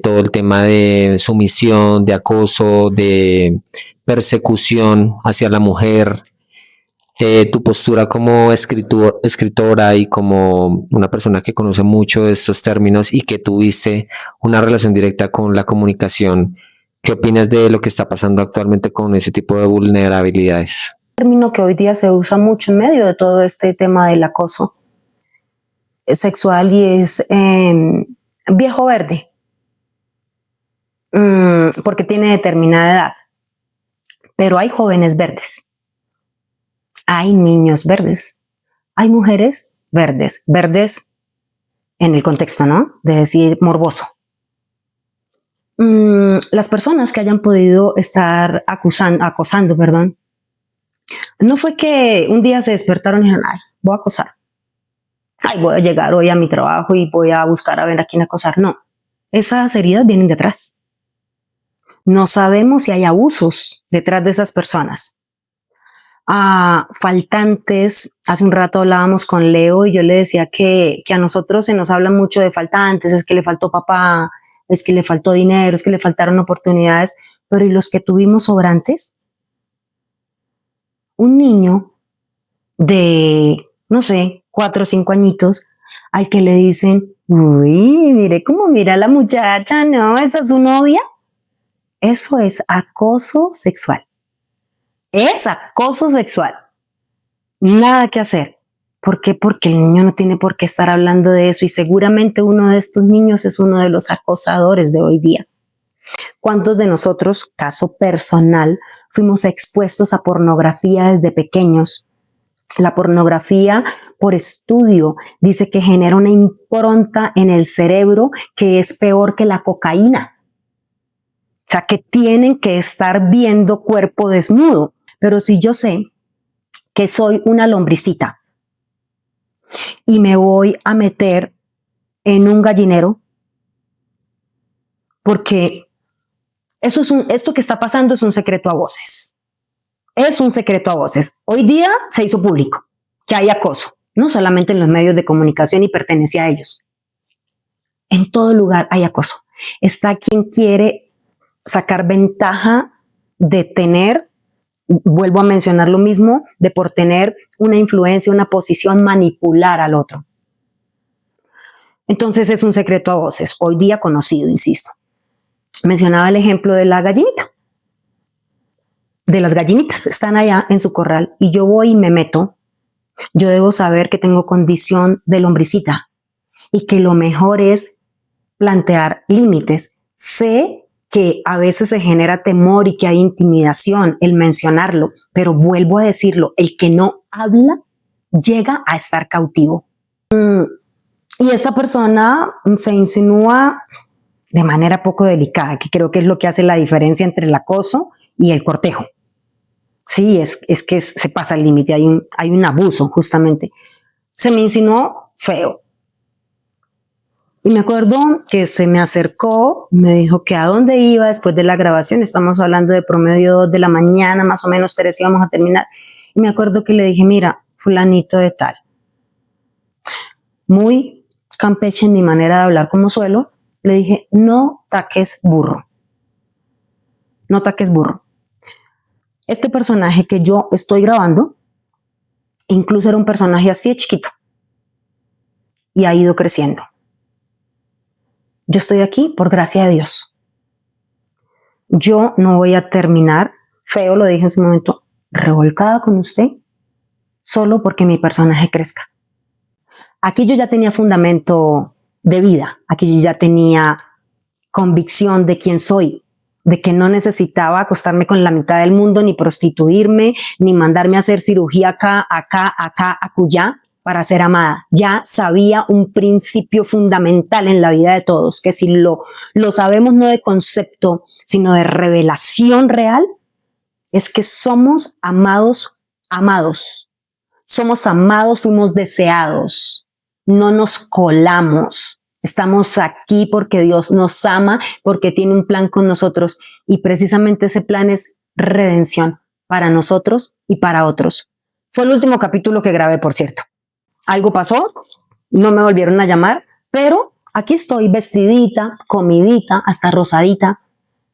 todo el tema de sumisión, de acoso, de persecución hacia la mujer. Tu postura como escritora y como una persona que conoce mucho de estos términos y que tuviste una relación directa con la comunicación, ¿qué opinas de lo que está pasando actualmente con ese tipo de vulnerabilidades? término que hoy día se usa mucho en medio de todo este tema del acoso sexual y es viejo verde, porque tiene determinada edad. Pero hay jóvenes verdes, hay niños verdes, hay mujeres verdes, verdes en el contexto, ¿no? De decir morboso. Las personas que hayan podido estar acosando, perdón, no fue que un día se despertaron y dijeron, ay, voy a acosar. Ay, voy a llegar hoy a mi trabajo y voy a buscar a ver a quién acosar. No, esas heridas vienen de atrás. No sabemos si hay abusos detrás de esas personas. Faltantes, hace un rato hablábamos con Leo y yo le decía que a nosotros se nos habla mucho de faltantes, es que le faltó papá, es que le faltó dinero, es que le faltaron oportunidades, pero ¿y los que tuvimos sobrantes? Un niño de, no sé, 4 o 5 añitos, al que le dicen, uy, mire cómo mira la muchacha, ¿no? ¿Esa es su novia? Eso es acoso sexual. Es acoso sexual. Nada que hacer. ¿Por qué? Porque el niño no tiene por qué estar hablando de eso y seguramente uno de estos niños es uno de los acosadores de hoy día. ¿Cuántos de nosotros, caso personal, fuimos expuestos a pornografía desde pequeños? La pornografía, por estudio, dice que genera una impronta en el cerebro que es peor que la cocaína. O sea, que tienen que estar viendo cuerpo desnudo. Pero si yo sé que soy una lombricita y me voy a meter en un gallinero, porque esto que está pasando es un secreto a voces. Es un secreto a voces. Hoy día se hizo público que hay acoso, no solamente en los medios de comunicación y pertenece a ellos. En todo lugar hay acoso. Está quien quiere sacar ventaja de tener, vuelvo a mencionar lo mismo, de por tener una influencia, una posición, manipular al otro. Entonces es un secreto a voces, hoy día conocido, insisto. Mencionaba el ejemplo de la gallinita. De las gallinitas, están allá en su corral y yo voy y me meto. Yo debo saber que tengo condición de lombricita y que lo mejor es plantear límites. Sé que a veces se genera temor y que hay intimidación el mencionarlo, pero vuelvo a decirlo, el que no habla llega a estar cautivo. Y esta persona se insinúa de manera poco delicada, que creo que es lo que hace la diferencia entre el acoso y el cortejo. Sí, es que se pasa el límite, hay un abuso justamente. Se me insinuó feo. Y me acuerdo que se me acercó, me dijo que a dónde iba después de la grabación, estamos hablando de promedio 2 de la mañana, más o menos 3 íbamos a terminar. Y me acuerdo que le dije, mira, fulanito de tal. Muy campeche en mi manera de hablar como suelo, le dije, no taques burro. No taques burro. Este personaje que yo estoy grabando, incluso era un personaje así de chiquito y ha ido creciendo. Yo estoy aquí por gracia de Dios. Yo no voy a terminar, feo lo dije en su momento, revolcada con usted solo porque mi personaje crezca. Aquí yo ya tenía fundamento de vida, aquí yo ya tenía convicción de quién soy, de que no necesitaba acostarme con la mitad del mundo, ni prostituirme, ni mandarme a hacer cirugía acá, acullá, para ser amada. Ya sabía un principio fundamental en la vida de todos, que si lo sabemos no de concepto, sino de revelación real, es que somos amados. Somos amados, fuimos deseados, no nos colamos. Estamos aquí porque Dios nos ama, porque tiene un plan con nosotros y precisamente ese plan es redención para nosotros y para otros. Fue el último capítulo que grabé, por cierto. Algo pasó, no me volvieron a llamar, pero aquí estoy vestidita, comidita, hasta rosadita.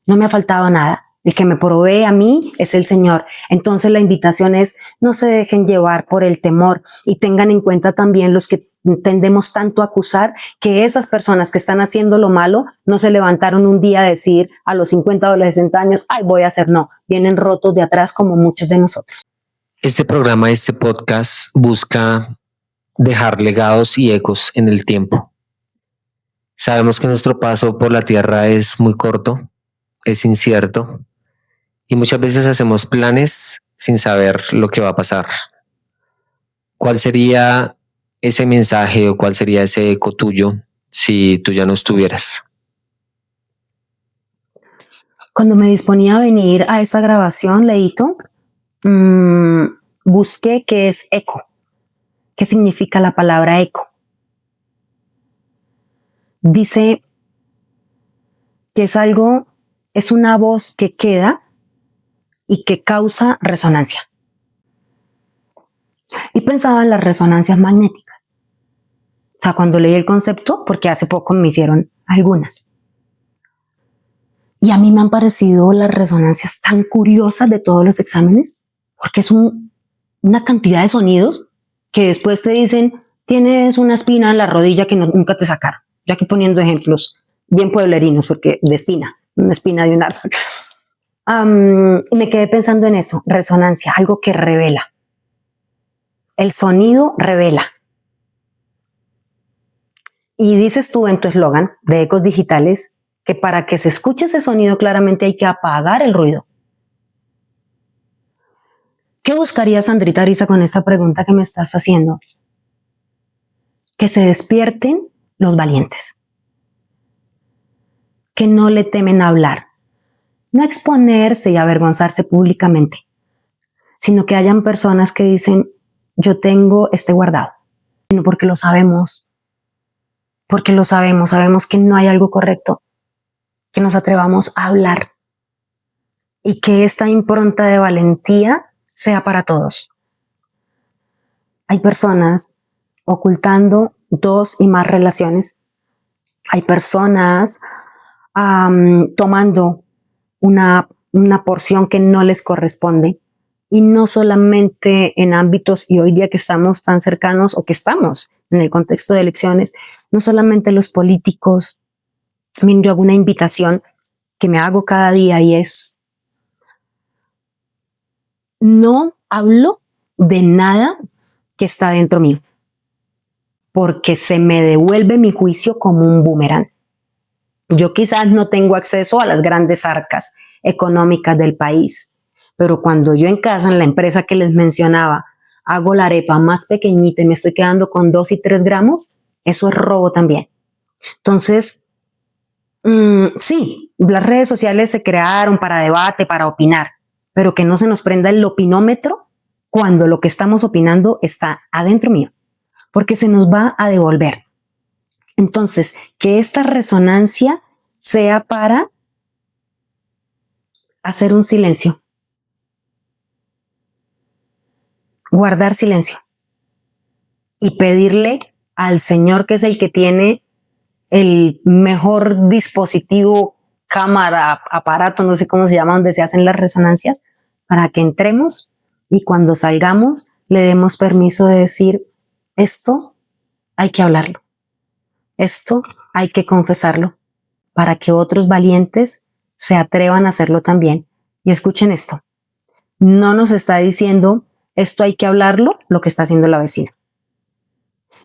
No me ha faltado nada. El que me provee a mí es el Señor. Entonces la invitación es, no se dejen llevar por el temor y tengan en cuenta también los que tendemos tanto a acusar, que esas personas que están haciendo lo malo no se levantaron un día a decir a los 50 o los 60 años, ay, voy a hacer, no. Vienen rotos de atrás como muchos de nosotros. Este programa, este podcast busca dejar legados y ecos en el tiempo. Sabemos que nuestro paso por la Tierra es muy corto, es incierto y muchas veces hacemos planes sin saber lo que va a pasar. ¿Cuál sería ese mensaje o cuál sería ese eco tuyo si tú ya no estuvieras? Cuando me disponía a venir a esta grabación, Leito, busqué qué es eco, qué significa la palabra eco. Dice que es una voz que queda y que causa resonancia. Y pensaba en las resonancias magnéticas. O sea, cuando leí el concepto, porque hace poco me hicieron algunas. Y a mí me han parecido las resonancias tan curiosas de todos los exámenes, porque es una cantidad de sonidos que después te dicen, tienes una espina en la rodilla que nunca te sacaron. Yo aquí poniendo ejemplos bien pueblerinos, porque de espina, una espina de un árbol. Me quedé pensando en eso, resonancia, algo que revela. El sonido revela. Y dices tú en tu eslogan de Ecos Digitales que para que se escuche ese sonido claramente hay que apagar el ruido. ¿Qué buscaría Sandrita Ariza con esta pregunta que me estás haciendo? Que se despierten los valientes, que no le temen a hablar, no exponerse y avergonzarse públicamente, sino que hayan personas que dicen, yo tengo este guardado, sino porque lo sabemos, sabemos que no hay algo correcto, que nos atrevamos a hablar y que esta impronta de valentía sea para todos. Hay personas ocultando 2 y más relaciones. Hay personas tomando una porción que no les corresponde. Y no solamente en ámbitos, y hoy día que estamos tan cercanos o que estamos en el contexto de elecciones, no solamente los políticos. Miren, yo hago una invitación que me hago cada día y es, no hablo de nada que está dentro mío, porque se me devuelve mi juicio como un boomerang. Yo quizás no tengo acceso a las grandes arcas económicas del país, pero cuando yo en casa, en la empresa que les mencionaba, hago la arepa más pequeñita y me estoy quedando con 2 y 3 gramos, eso es robo también. Entonces, sí, las redes sociales se crearon para debate, para opinar, pero que no se nos prenda el opinómetro cuando lo que estamos opinando está adentro mío, porque se nos va a devolver. Entonces, que esta resonancia sea para hacer un silencio, guardar silencio y pedirle al Señor, que es el que tiene el mejor dispositivo, cámara, aparato, no sé cómo se llama, donde se hacen las resonancias, para que entremos y cuando salgamos le demos permiso de decir, esto hay que hablarlo, esto hay que confesarlo, para que otros valientes se atrevan a hacerlo también. Y escuchen esto, no nos está diciendo, esto hay que hablarlo, lo que está haciendo la vecina.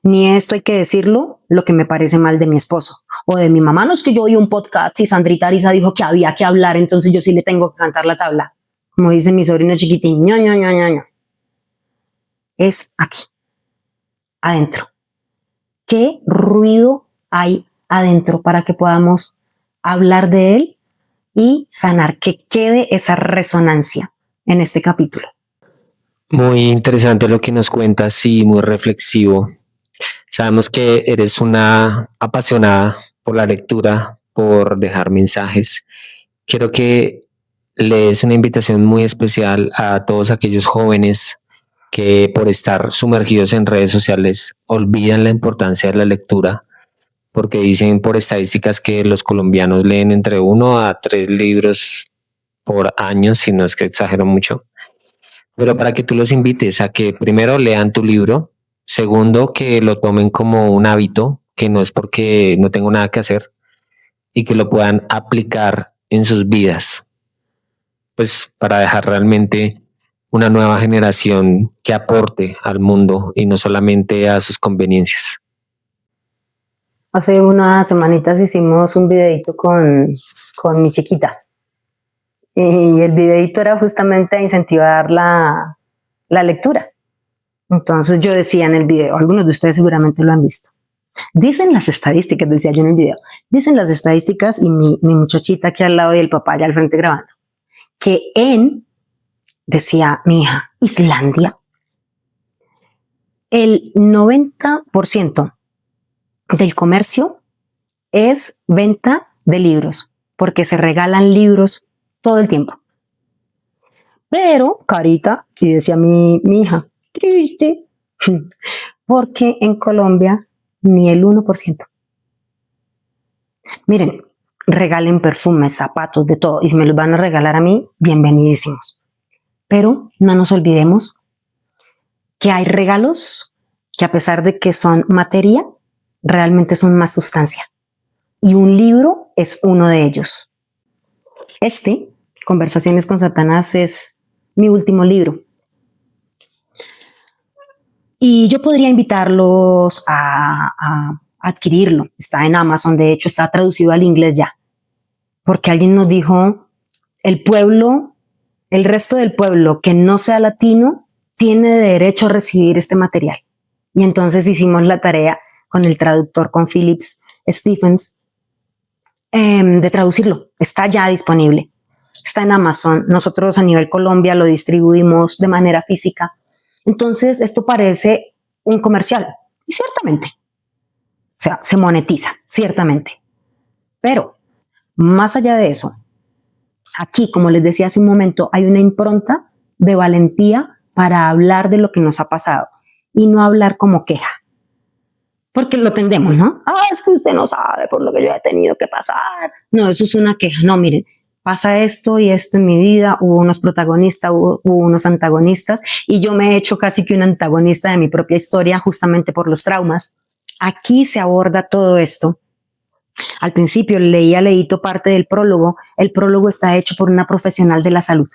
Ni esto hay que decirlo, lo que me parece mal de mi esposo o de mi mamá. No es que yo oí un podcast y Sandrita Ariza dijo que había que hablar, entonces yo sí le tengo que cantar la tabla. Como dice mi sobrino chiquitín, ño, ño, ño, ño, ño. Es aquí, adentro. ¿Qué ruido hay adentro para que podamos hablar de él y sanar, que quede esa resonancia en este capítulo? Muy interesante lo que nos cuentas y muy reflexivo. Sabemos que eres una apasionada por la lectura, por dejar mensajes. Quiero que le des una invitación muy especial a todos aquellos jóvenes que por estar sumergidos en redes sociales olvidan la importancia de la lectura, porque dicen por estadísticas que los colombianos leen entre 1 a 3 libros por año, si no es que exagero mucho. Pero para que tú los invites a que primero lean tu libro, segundo que lo tomen como un hábito, que no es porque no tengo nada que hacer, y que lo puedan aplicar en sus vidas, pues para dejar realmente una nueva generación que aporte al mundo y no solamente a sus conveniencias? Hace unas semanitas hicimos un videito con mi chiquita y el videito era justamente a incentivar la lectura. Entonces yo decía en el video, algunos de ustedes seguramente lo han visto. Dicen las estadísticas, decía yo en el video, dicen las estadísticas y mi muchachita aquí al lado y el papá allá al frente grabando, que decía mi hija, Islandia, el 90% del comercio es venta de libros, porque se regalan libros todo el tiempo. Pero, carita, y decía mi hija, triste, porque en Colombia ni el 1%. Miren, regalen perfumes, zapatos, de todo, y si me los van a regalar a mí, bienvenidísimos. Pero no nos olvidemos que hay regalos que a pesar de que son materia, realmente son más sustancia. Y un libro es uno de ellos. Conversaciones con Satanás, es mi último libro. Y yo podría invitarlos a adquirirlo. Está en Amazon, de hecho está traducido al inglés ya. Porque alguien nos dijo, el resto del pueblo que no sea latino, tiene derecho a recibir este material. Y entonces hicimos la tarea con el traductor, con Phillips Stephens, de traducirlo. Está ya disponible. Está en Amazon. Nosotros a nivel Colombia lo distribuimos de manera física. Entonces esto parece un comercial. Y ciertamente. O sea, se monetiza, ciertamente. Pero, más allá de eso, aquí, como les decía hace un momento, hay una impronta de valentía para hablar de lo que nos ha pasado y no hablar como queja. Porque lo tendemos, ¿no? Es que usted no sabe por lo que yo he tenido que pasar. No, eso es una queja. No, miren, pasa esto y esto en mi vida, hubo unos protagonistas, hubo unos antagonistas, y yo me he hecho casi que un antagonista de mi propia historia justamente por los traumas. Aquí se aborda todo esto. Al principio leíto parte del prólogo. El prólogo está hecho por una profesional de la salud.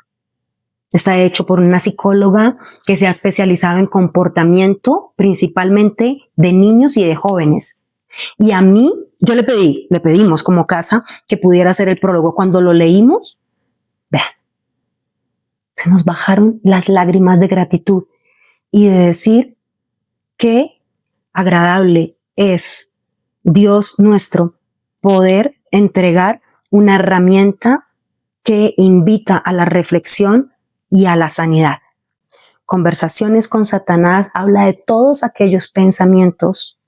Está hecho por una psicóloga que se ha especializado en comportamiento, principalmente de niños y de jóvenes. Y a mí, yo le pedimos como casa que pudiera hacer el prólogo. Cuando lo leímos, vean, se nos bajaron las lágrimas de gratitud y de decir qué agradable es Dios nuestro poder entregar una herramienta que invita a la reflexión y a la sanidad. Conversaciones con Satanás habla de todos aquellos pensamientos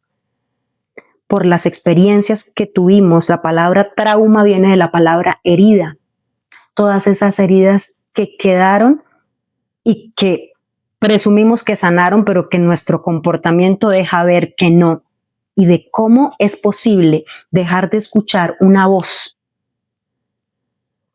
por las experiencias que tuvimos. La palabra trauma viene de la palabra herida. Todas esas heridas que quedaron y que presumimos que sanaron, pero que nuestro comportamiento deja ver que no. Y de cómo es posible dejar de escuchar una voz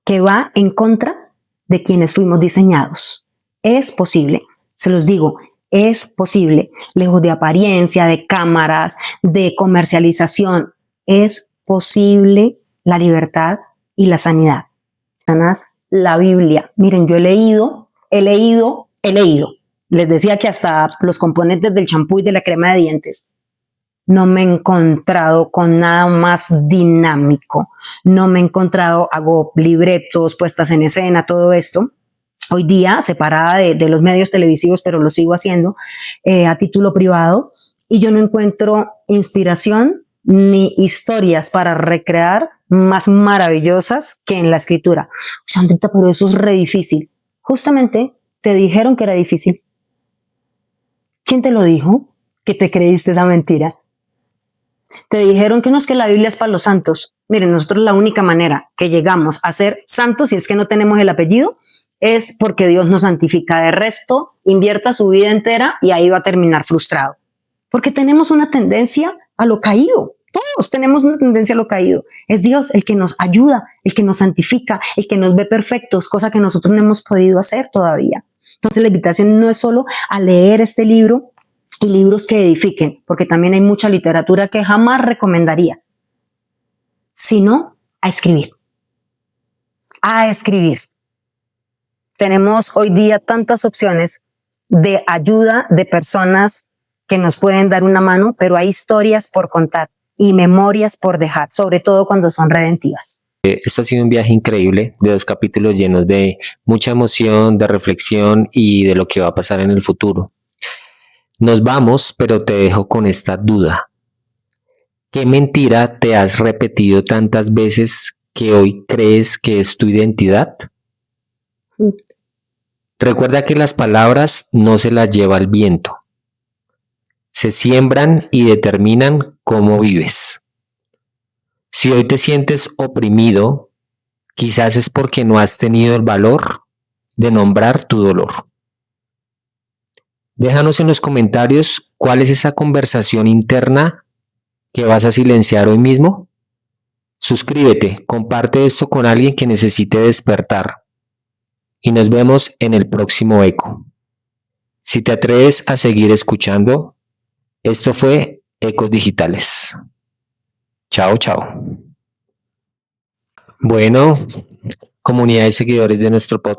que va en contra de quienes fuimos diseñados. Es posible, se los digo, es posible, lejos de apariencia, de cámaras, de comercialización, es posible la libertad y la sanidad. Satanás, la Biblia. Miren, yo he leído. Les decía que hasta los componentes del champú y de la crema de dientes. No me he encontrado con nada más dinámico. No me he encontrado, hago libretos, puestas en escena, todo esto. Hoy día, separada de los medios televisivos, pero lo sigo haciendo a título privado. Y yo no encuentro inspiración ni historias para recrear más maravillosas que en la escritura. Sandrita, pero eso es re difícil. Justamente te dijeron que era difícil. ¿Quién te lo dijo? Que te creíste esa mentira. Te dijeron que no, es que la Biblia es para los santos. Miren, nosotros la única manera que llegamos a ser santos, si es que no tenemos el apellido, es porque Dios nos santifica. De resto, invierta su vida entera y ahí va a terminar frustrado. Porque tenemos una tendencia a lo caído. Todos tenemos una tendencia a lo caído. Es Dios el que nos ayuda, el que nos santifica, el que nos ve perfectos, cosa que nosotros no hemos podido hacer todavía. Entonces la invitación no es solo a leer este libro y libros que edifiquen, porque también hay mucha literatura que jamás recomendaría, sino a escribir. A escribir. Tenemos hoy día tantas opciones de ayuda de personas que nos pueden dar una mano, pero hay historias por contar y memorias por dejar, sobre todo cuando son redentivas. Esto ha sido un viaje increíble de 2 capítulos llenos de mucha emoción, de reflexión y de lo que va a pasar en el futuro. Nos vamos, pero te dejo con esta duda. ¿Qué mentira te has repetido tantas veces que hoy crees que es tu identidad? Recuerda que las palabras no se las lleva el viento. Se siembran y determinan cómo vives. Si hoy te sientes oprimido, quizás es porque no has tenido el valor de nombrar tu dolor. Déjanos en los comentarios cuál es esa conversación interna que vas a silenciar hoy mismo. Suscríbete, comparte esto con alguien que necesite despertar. Y nos vemos en el próximo eco. Si te atreves a seguir escuchando, esto fue Ecos Digitales. Chao, chao. Bueno, comunidad y seguidores de nuestro podcast.